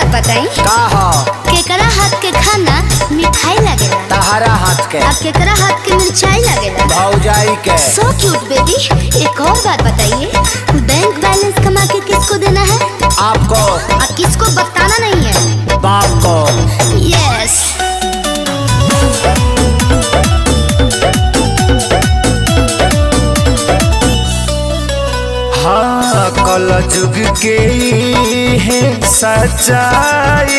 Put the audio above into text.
बात बताई का हो? केकरा हाथ के खाना मिठाई लगेला, तहरा हाथ के अब केकरा हाथ के मिर्चाई लगेला। भौजाई के। So cute baby. एक और बात बताइए, बैंक बैलेंस कमा के किसको देना है? आपको। और किसको बताना नहीं है? बाप को। यस। हाँ, कल जुग के है सच्चाई।